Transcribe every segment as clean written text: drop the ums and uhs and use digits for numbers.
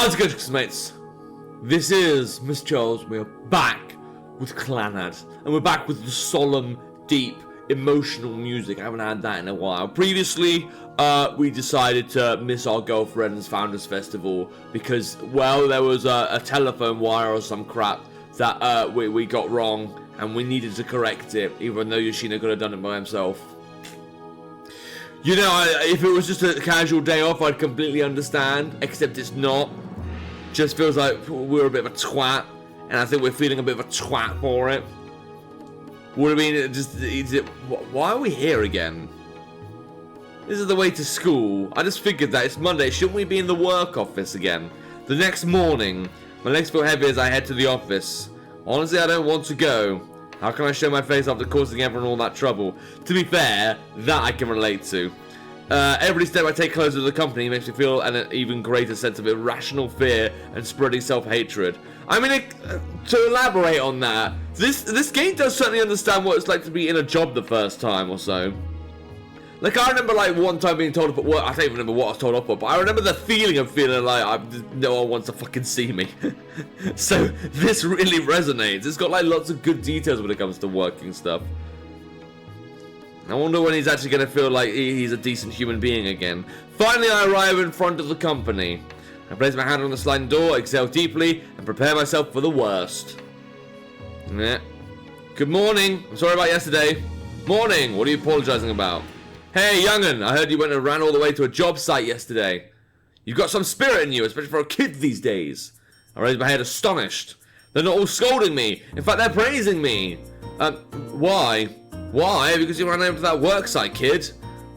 How's it going, mates? This is Mrjacharles. We are back with Clannad, and we're back with the solemn, deep, emotional music. I haven't had that in a while. Previously, we decided to miss our girlfriend's Founders Festival because, well, there was a telephone wire or some crap that we got wrong, and we needed to correct it, even though Yoshino could have done it by himself. You know, if it was just a casual day off, I'd completely understand, except it's not. Just feels like we're a bit of a twat, and I think we're feeling a bit of a twat for it. What do you mean? Why are we here again? This is the way to school. I just figured that it's Monday. Shouldn't we be in the work office again? The next morning, my legs feel heavy as I head to the office. Honestly, I don't want to go. How can I show my face after causing everyone all that trouble? To be fair, that I can relate to. Every step I take closer to the company makes me feel an even greater sense of irrational fear and spreading self-hatred. I mean, to elaborate on that, this game does certainly understand what it's like to be in a job the first time or so. Like, I remember, like, one time being told off at work. I don't even remember what I was told off for, but I remember the feeling of feeling like no one wants to fucking see me. So, this really resonates. It's got, like, lots of good details when it comes to working stuff. I wonder when he's actually going to feel like he's a decent human being again. Finally, I arrive in front of the company. I place my hand on the sliding door, exhale deeply, and prepare myself for the worst. Yeah. Good morning. I'm sorry about yesterday. Morning. What are you apologizing about? Hey, young'un, I heard you went and ran all the way to a job site yesterday. You've got some spirit in you, especially for a kid these days. I raised my head astonished. They're not all scolding me. In fact, they're praising me. Why? Why? Because you ran over to that work site, kid.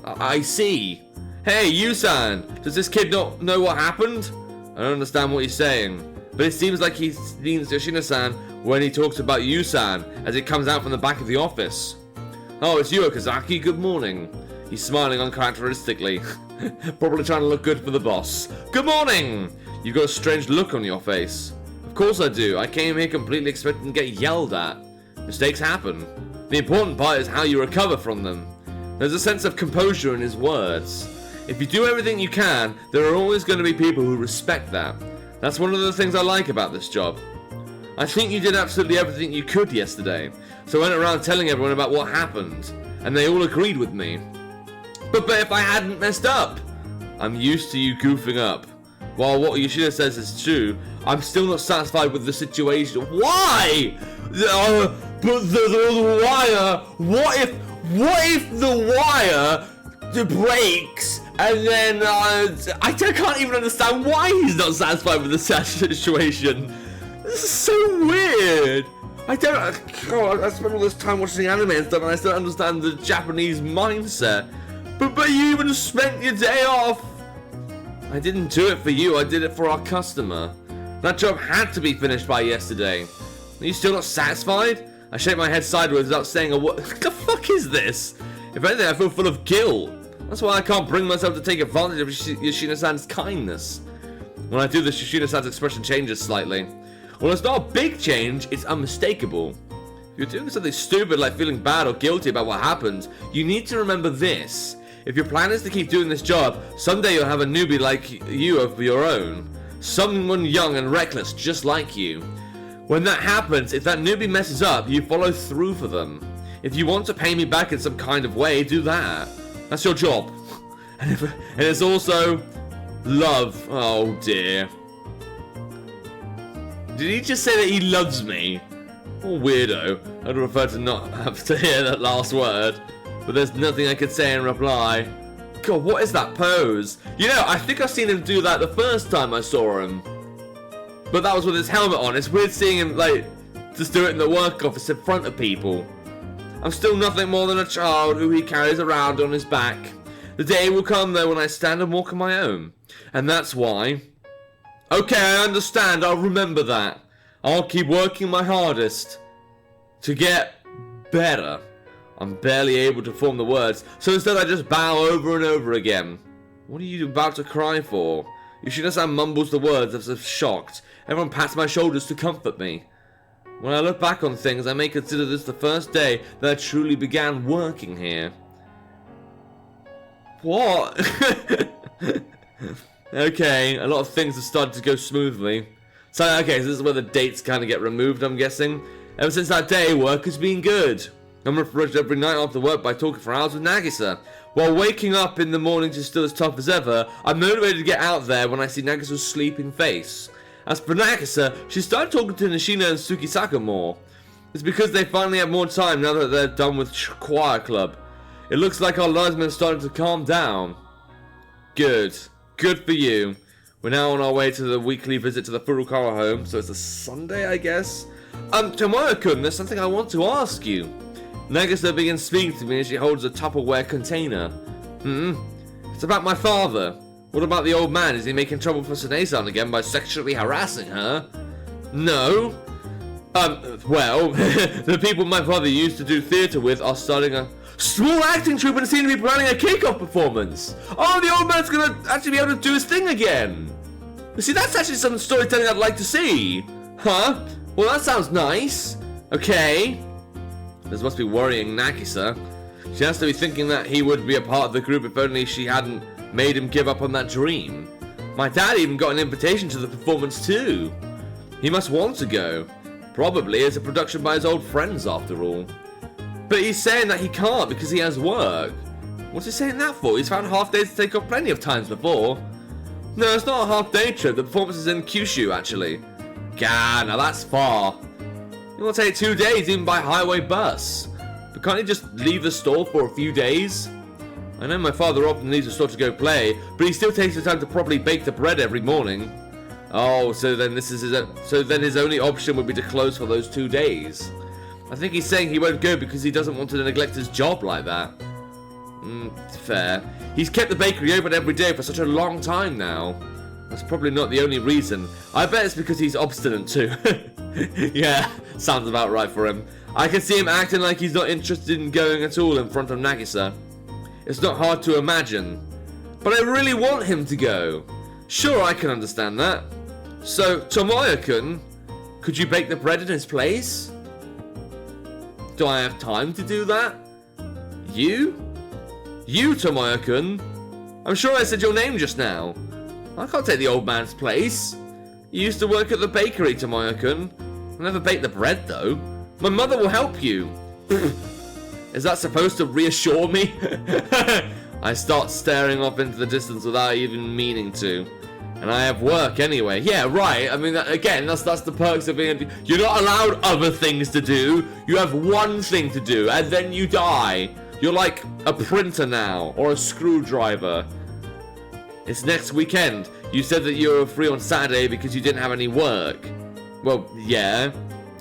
I see. Hey, Yusan, does this kid not know what happened? I don't understand what he's saying, but it seems like he means Yoshino-san when he talks about Yusan as it comes out from the back of the office. Oh, it's you, Okazaki. Good morning. He's smiling uncharacteristically, probably trying to look good for the boss. Good morning! You've got a strange look on your face. Of course I do. I came here completely expecting to get yelled at. Mistakes happen. The important part is how you recover from them. There's a sense of composure in his words. If you do everything you can, there are always going to be people who respect that. That's one of the things I like about this job. I think you did absolutely everything you could yesterday, so I went around telling everyone about what happened, and they all agreed with me. But if I hadn't messed up, I'm used to you goofing up. While what Yoshino says is true, I'm still not satisfied with the situation. Why? But the wire. What if the wire breaks and then I can't even understand why he's not satisfied with the situation. This is so weird. God, I spent all this time watching anime and stuff, and I still don't understand the Japanese mindset. But you even spent your day off. I didn't do it for you, I did it for our customer. That job had to be finished by yesterday. Are you still not satisfied? I shake my head sideways without saying a word. What the fuck is this? If anything, I feel full of guilt. That's why I can't bring myself to take advantage of Yoshino-san's kindness. When I do this, Yoshino-san's expression changes slightly. Well, it's not a big change, it's unmistakable. If you're doing something stupid like feeling bad or guilty about what happened, you need to remember this. If your plan is to keep doing this job, someday you'll have a newbie like you of your own. Someone young and reckless just like you. When that happens, if that newbie messes up, you follow through for them. If you want to pay me back in some kind of way, do that. That's your job. And it's also love. Oh dear. Did he just say that he loves me? Oh, weirdo. I'd prefer to not have to hear that last word. But there's nothing I could say in reply. God, what is that pose? You know, I think I've seen him do that the first time I saw him. But that was with his helmet on. It's weird seeing him, like, just do it in the work office in front of people. I'm still nothing more than a child who he carries around on his back. The day will come, though, when I stand and walk on my own. And that's why. Okay, I understand. I'll remember that. I'll keep working my hardest to get better. I'm barely able to form the words, so instead I just bow over and over again. What are you about to cry for? Yoshino-san mumbles the words as if shocked. Everyone pats my shoulders to comfort me. When I look back on things, I may consider this the first day that I truly began working here. What? Okay, a lot of things have started to go smoothly. So, okay, so this is where the dates kind of get removed, I'm guessing. Ever since that day, work has been good. I'm refreshed every night after work by talking for hours with Nagisa. While waking up in the mornings is still as tough as ever, I'm motivated to get out there when I see Nagisa's sleeping face. As for Nagisa, she started talking to Nishina and Tsukisaka more. It's because they finally have more time now that they're done with choir club. It looks like our lives are starting to calm down. Good. Good for you. We're now on our way to the weekly visit to the Furukawa home, so it's a Sunday, I guess? Tomoyo-kun, there's something I want to ask you. Nagisa begins speaking to me as she holds a Tupperware container. It's about my father. What about the old man? Is he making trouble for Sune-san again by sexually harassing her? No. Well, the people my father used to do theatre with are starting a small acting troupe and seem to be planning a kick-off performance. Oh, the old man's gonna actually be able to do his thing again. You see, that's actually some storytelling I'd like to see. Huh? Well, that sounds nice. Okay. This must be worrying Nagisa. She has to be thinking that he would be a part of the group if only she hadn't made him give up on that dream. My dad even got an invitation to the performance too. He must want to go. Probably it's a production by his old friends after all. But he's saying that he can't because he has work. What's he saying that for? He's found half days to take off plenty of times before. No, it's not a half day trip. The performance is in Kyushu actually. Gah, now that's far. It will take 2 days even by highway bus. But can't he just leave the store for a few days? I know my father often leaves the store to go play, but he still takes the time to properly bake the bread every morning. Oh, so then his only option would be to close for those 2 days. I think he's saying he won't go because he doesn't want to neglect his job like that. Fair. He's kept the bakery open every day for such a long time now. That's probably not the only reason. I bet it's because he's obstinate too. Yeah, sounds about right for him. I can see him acting like he's not interested in going at all in front of Nagisa. It's not hard to imagine. But I really want him to go. Sure, I can understand that. So, Tomoyo-kun, could you bake the bread in his place? Do I have time to do that? You? You, Tomoyo-kun? I'm sure I said your name just now. I can't take the old man's place. You used to work at the bakery, Tomoyo-kun. I'll never bake the bread, though. My mother will help you. Is that supposed to reassure me? I start staring off into the distance without even meaning to. And I have work anyway. Yeah, right. I mean, again, that's the perks of being you're not allowed other things to do. You have one thing to do, and then you die. You're like a printer now, or a screwdriver. It's next weekend. You said that you were free on Saturday because you didn't have any work. Well, yeah.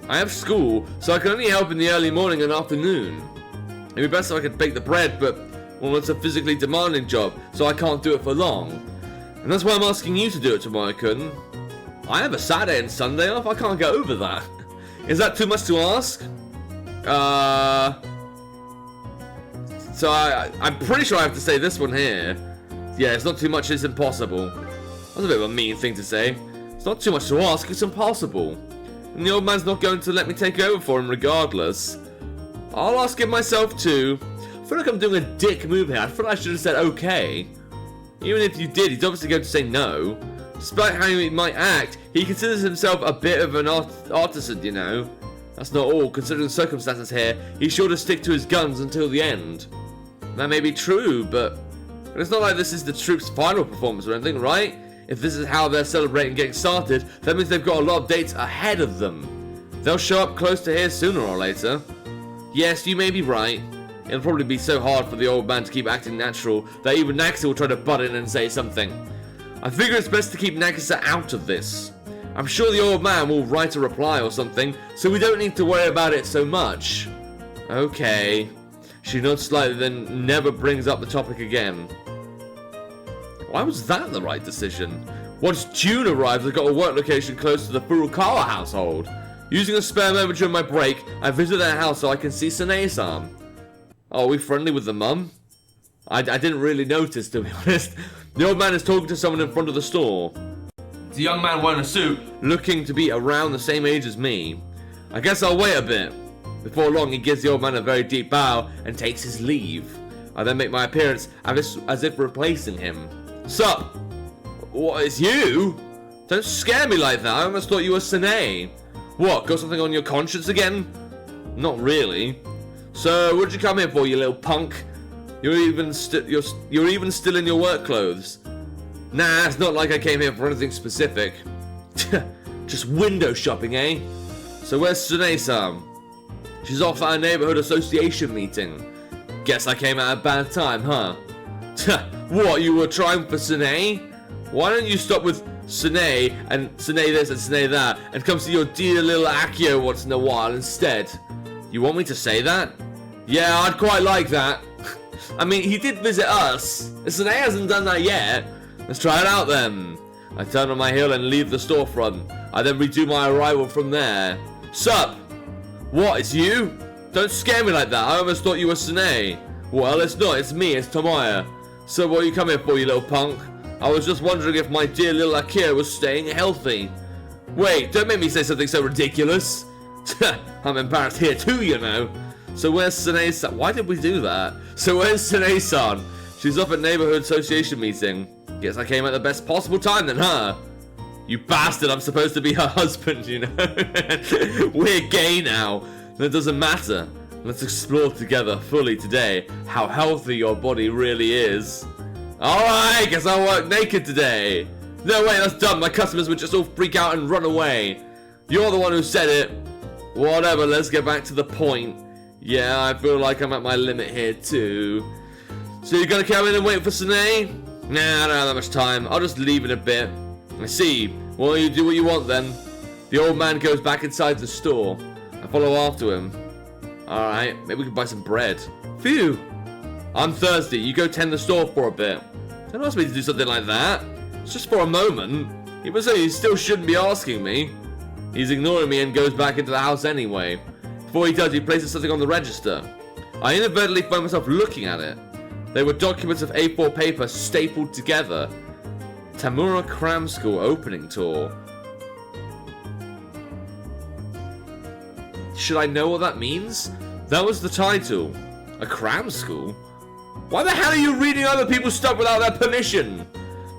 I have school, so I can only help in the early morning and afternoon. It'd be best if I could bake the bread, but, well, it's a physically demanding job, so I can't do it for long. And that's why I'm asking you to do it, Tomoyo-kun. I have a Saturday and Sunday off, I can't get over that. Is that too much to ask? So I'm pretty sure I have to say this one here. Yeah, it's not too much, it's impossible. That's a bit of a mean thing to say. It's not too much to ask, it's impossible. And the old man's not going to let me take over for him regardless. I'll ask him myself too. I feel like I'm doing a dick move here. I feel like I should have said okay. Even if you did, he's obviously going to say no. Despite how he might act, he considers himself a bit of an artisan, you know. That's not all. Considering the circumstances here, he's sure to stick to his guns until the end. That may be true, but it's not like this is the troupe's final performance or anything, right? If this is how they're celebrating getting started, that means they've got a lot of dates ahead of them. They'll show up close to here sooner or later. Yes, you may be right. It'll probably be so hard for the old man to keep acting natural that even Nagisa will try to butt in and say something. I figure it's best to keep Nagisa out of this. I'm sure the old man will write a reply or something, so we don't need to worry about it so much. Okay. She nods slightly, then never brings up the topic again. Why was that the right decision? Once June arrives, I got a work location close to the Furukawa household. Using a spare moment during my break, I visit their house so I can see Sune-san. Oh, are we friendly with the mum? I didn't really notice, to be honest. The old man is talking to someone in front of the store. It's a young man wearing a suit, looking to be around the same age as me. I guess I'll wait a bit. Before long, he gives the old man a very deep bow and takes his leave. I then make my appearance as if replacing him. Sup? What, it's you? Don't scare me like that. I almost thought you were Sine. What, got something on your conscience again? Not really. So, what'd you come here for, you little punk? You're even still in your work clothes. Nah, it's not like I came here for anything specific. Just window shopping, eh? So where's Sine-san? She's off at a neighborhood association meeting. Guess I came at a bad time, huh? What, you were trying for Sine? Why don't you stop with Sine and Sine this and Sine that and come see your dear little Akio once in a while instead? You want me to say that? Yeah, I'd quite like that. I mean, he did visit us. Sine hasn't done that yet. Let's try it out then. I turn on my heel and leave the storefront. I then redo my arrival from there. Sup? What, it's you? Don't scare me like that. I almost thought you were Sine. Well, it's not. It's me. It's Tomoya. So what are you coming for, you little punk? I was just wondering if my dear little Akira was staying healthy. Wait, don't make me say something so ridiculous. I'm embarrassed here too, you know. So where's Sine-san? Why did we do that? So where's Sine-san? She's off at neighborhood association meeting. Guess I came at the best possible time then, huh? You bastard, I'm supposed to be her husband, you know? We're gay now. That doesn't matter. Let's explore together fully today how healthy your body really is. Alright, guess I'll work naked today. No, wait, that's dumb. My customers would just all freak out and run away. You're the one who said it. Whatever, let's get back to the point. Yeah, I feel like I'm at my limit here too. So you're gonna come in and wait for Sine? Nah, I don't have that much time. I'll just leave in a bit. I see. Well, you do what you want then. The old man goes back inside the store. I follow after him. Alright, maybe we can buy some bread. Phew. I'm thirsty. You go tend the store for a bit. Don't ask me to do something like that. It's just for a moment. Even so, you still shouldn't be asking me. He's ignoring me and goes back into the house anyway. Before he does, he places something on the register. I inadvertently find myself looking at it. They were documents of A4 paper stapled together. Tamura Cram School opening tour. Should I know what that means? That was the title. A cram school? Why the hell are you reading other people's stuff without their permission?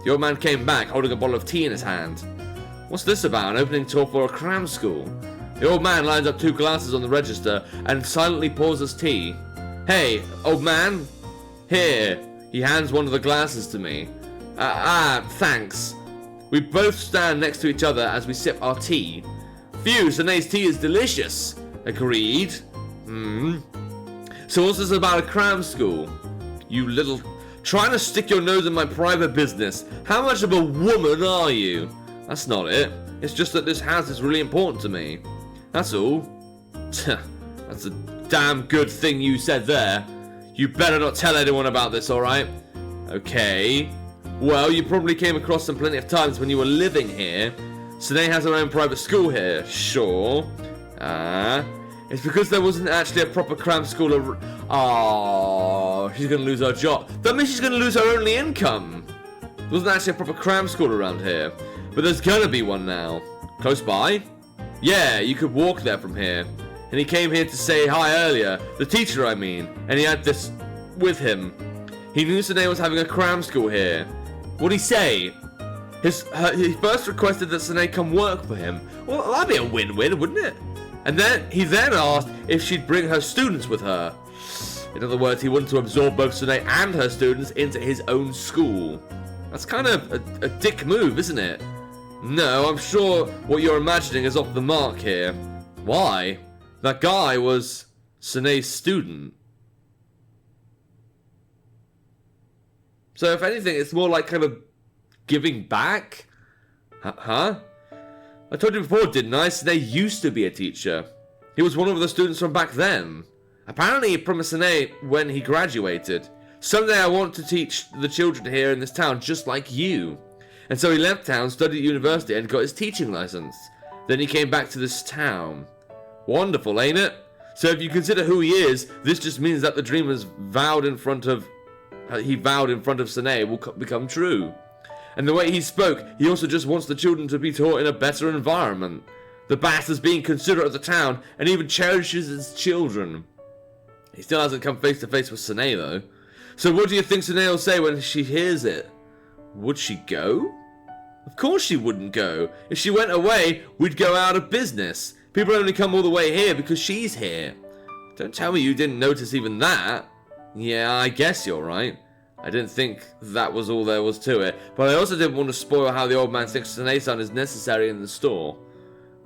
The old man came back holding a bottle of tea in his hand. What's this about? An opening tour for a cram school? The old man lines up 2 glasses on the register and silently pours us tea. Hey, old man. Here. He hands one of the glasses to me. Thanks. We both stand next to each other as we sip our tea. Phew, Sine's tea is delicious. Agreed. So what's this about a cram school? You little... Trying to stick your nose in my private business. How much of a woman are you? That's not it. It's just that this house is really important to me. That's all. That's a damn good thing you said there. You better not tell anyone about this, alright? Okay. Well, you probably came across them plenty of times when you were living here. Sine has her own private school here. Sure. It's because there wasn't actually a proper cram school. Oh, she's gonna lose her job. That means she's gonna lose her only income. There wasn't actually a proper cram school around here, but there's gonna be one now. Close by? Yeah, you could walk there from here. And he came here to say hi earlier. The teacher, I mean. And he had this with him. He knew Sine was having a cram school here. What'd he say? He first requested that Sine come work for him. Well, that'd be a win-win, wouldn't it? And then he asked if she'd bring her students with her. In other words, he wanted to absorb both Sine and her students into his own school. That's kind of a dick move, isn't it? No, I'm sure what you're imagining is off the mark here. Why? That guy was Sine's student. So if anything, it's more like kind of giving back? Huh? I told you before, didn't I? Sine used to be a teacher. He was one of the students from back then. Apparently he promised Sine when he graduated. Someday I want to teach the children here in this town just like you. And so he left town, studied at university, and got his teaching license. Then he came back to this town. Wonderful, ain't it? So if you consider who he is, this just means that the dream he vowed in front of Sine will become true. And the way he spoke, he also just wants the children to be taught in a better environment. The bastard's being considerate of the town, and even cherishes his children. He still hasn't come face to face with Sine though. So what do you think Sine will say when she hears it? Would she go? Of course she wouldn't go. If she went away, we'd go out of business. People only come all the way here because she's here. Don't tell me you didn't notice even that. Yeah, I guess you're right. I didn't think that was all there was to it, but I also didn't want to spoil how the old man thinks Sanae-san is necessary in the store.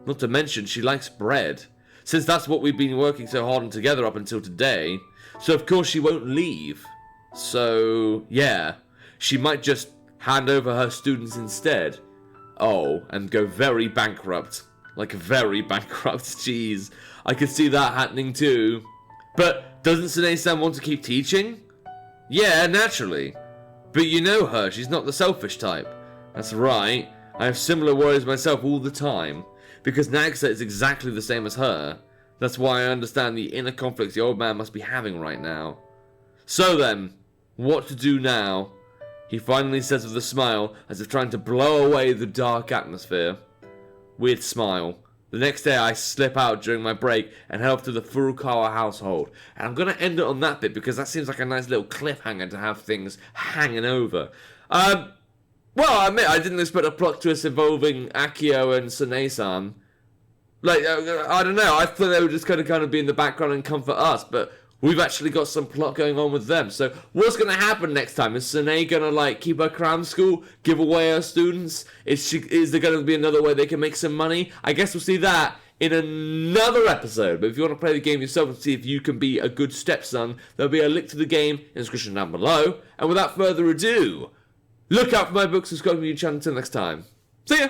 Not to mention, she likes bread, since that's what we've been working so hard on together up until today, so of course she won't leave. So, yeah, she might just hand over her students instead. Oh, and go very bankrupt. Like very bankrupt, jeez. I could see that happening too. But doesn't Sanae-san want to keep teaching? Yeah, naturally. But you know her, she's not the selfish type. That's right, I have similar worries myself all the time. Because Nagisa is exactly the same as her. That's why I understand the inner conflicts the old man must be having right now. So then, what to do now? He finally says with a smile, as if trying to blow away the dark atmosphere. Weird smile. The next day I slip out during my break and head off to the Furukawa household. And I'm going to end it on that bit because that seems like a nice little cliffhanger to have things hanging over. Well, I admit I didn't expect a plot twist involving Akio and Sanae-san. Like, I don't know, I thought they were just going to kind of be in the background and comfort us, but we've actually got some plot going on with them. So what's going to happen next time? Is Sanae going to, like, keep her cram school, give away her students? Is there going to be another way they can make some money? I guess we'll see that in another episode. But if you want to play the game yourself and see if you can be a good stepson, there'll be a link to the game in the description down below. And without further ado, look out for my books, subscribe to my YouTube channel. Until next time. See ya!